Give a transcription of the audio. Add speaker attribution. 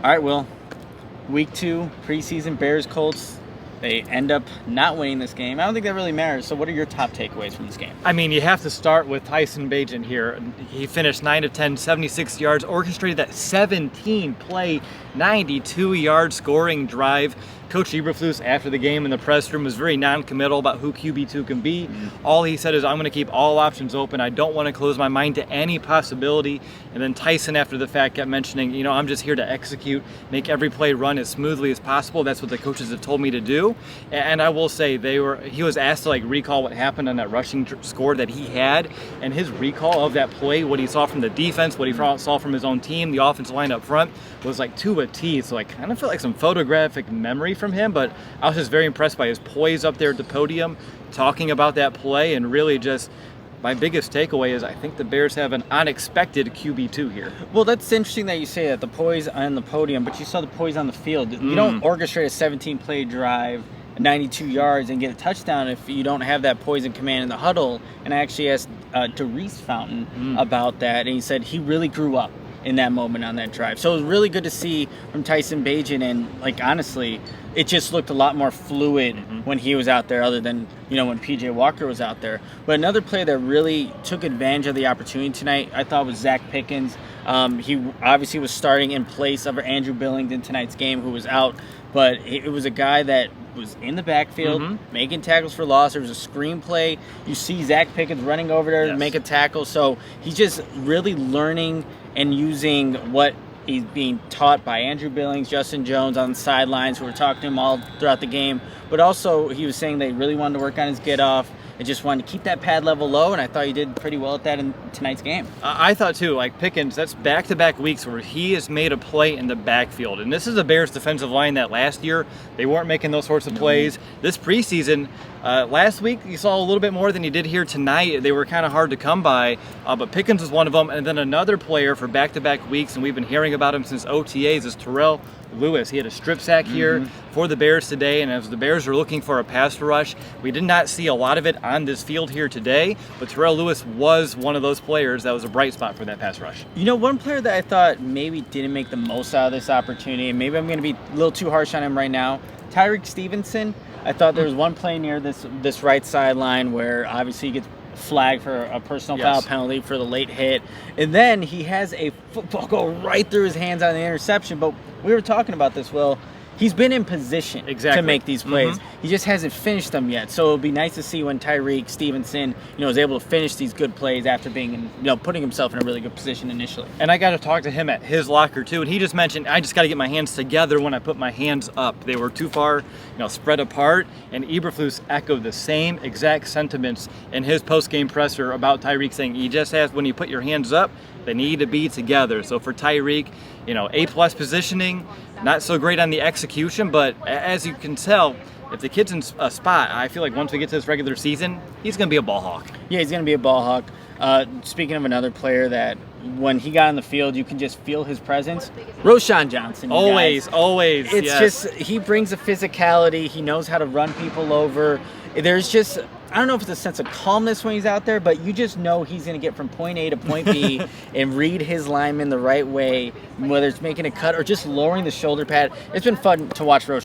Speaker 1: All right, Will. Week 2, preseason Bears Colts. They end up not winning this game. I don't think that really matters. So what are your top takeaways from this game?
Speaker 2: I mean, you have to start with Tyson Bagent here. He finished 9 of 10, 76 yards, orchestrated that 17-play, 92-yard scoring drive. Coach Eberflus, after the game in the press room, was very non-committal about who QB2 can be. All he said is, I'm going to keep all options open. I don't want to close my mind to any possibility. And then Tyson, after the fact, kept mentioning, I'm just here to execute, make every play run as smoothly as possible. That's what the coaches have told me to do. And I will say, he was asked to recall what happened on that rushing score that he had, and his recall of that play, what he saw from the defense, what he saw from his own team, the offensive line up front, was to a T. So I kind of felt like some photographic memory from him, but I was just very impressed by his poise up there at the podium, talking about that play, and really just my biggest takeaway is I think the Bears have an unexpected QB2 here.
Speaker 1: Well, that's interesting that you say that, the poise on the podium, but you saw the poise on the field. You don't orchestrate a 17-play drive, 92 yards, and get a touchdown if you don't have that poise and command in the huddle. And I actually asked Doris Fountain about that, and he said he really grew up in that moment on that drive. So it was really good to see from Tyson Bagent, and honestly, it just looked a lot more fluid when he was out there, other than when PJ Walker was out there. But another player that really took advantage of the opportunity tonight, I thought, was Zach Pickens. He obviously was starting in place of Andrew Billington tonight's game, who was out, but it was a guy that was in the backfield, making tackles for loss. There was a screenplay. You see Zach Pickens running over there to make a tackle. So he's just really learning and using what he's being taught by Andrew Billings, Justin Jones on the sidelines, who were talking to him all throughout the game. But also, he was saying they really wanted to work on his get-off and just wanted to keep that pad level low, and I thought he did pretty well at that in tonight's game.
Speaker 2: I thought too, Pickens, that's back-to-back weeks where he has made a play in the backfield. And this is a Bears defensive line that last year, they weren't making those sorts of plays. This preseason, last week, you saw a little bit more than you did here tonight. They were kind of hard to come by, but Pickens was one of them. And then another player for back-to-back weeks, and we've been hearing about him since OTAs, is Terrell Lewis. He had a strip sack here for the Bears today, and as the Bears are looking for a pass rush, we did not see a lot of it on this field here today, but Terrell Lewis was one of those players that was a bright spot for that pass rush.
Speaker 1: One player that I thought maybe didn't make the most out of this opportunity, and maybe I'm going to be a little too harsh on him right now, Tyrique Stevenson. I thought there was one play near this right sideline where obviously he gets flagged for a personal foul penalty for the late hit, and then he has a football go right through his hands on the interception. But we were talking about this, Will. He's been in position to make these plays. He just hasn't finished them yet. So it'll be nice to see when Tyrique Stevenson, is able to finish these good plays after being, putting himself in a really good position initially.
Speaker 2: And I got to talk to him at his locker too, and he just mentioned, I just got to get my hands together when I put my hands up. They were too far, spread apart, and Eberflus echoed the same exact sentiments in his post-game presser about Tyrique, saying he just has, when you put your hands up, they need to be together. So for Tyrique, A+ positioning, not so great on the execution, but as you can tell, if the kid's in a spot, I feel like once we get to this regular season, he's going to be a ball hawk.
Speaker 1: Yeah, he's going to be a ball hawk. Speaking of another player that when he got on the field, you can just feel his presence, Roschon Johnson.
Speaker 2: Always.
Speaker 1: It's just, he brings a physicality. He knows how to run people over. There's just, I don't know if it's a sense of calmness when he's out there, but you just know he's going to get from point A to point B and read his lineman the right way, whether it's making a cut or just lowering the shoulder pad. It's been fun to watch Roschon.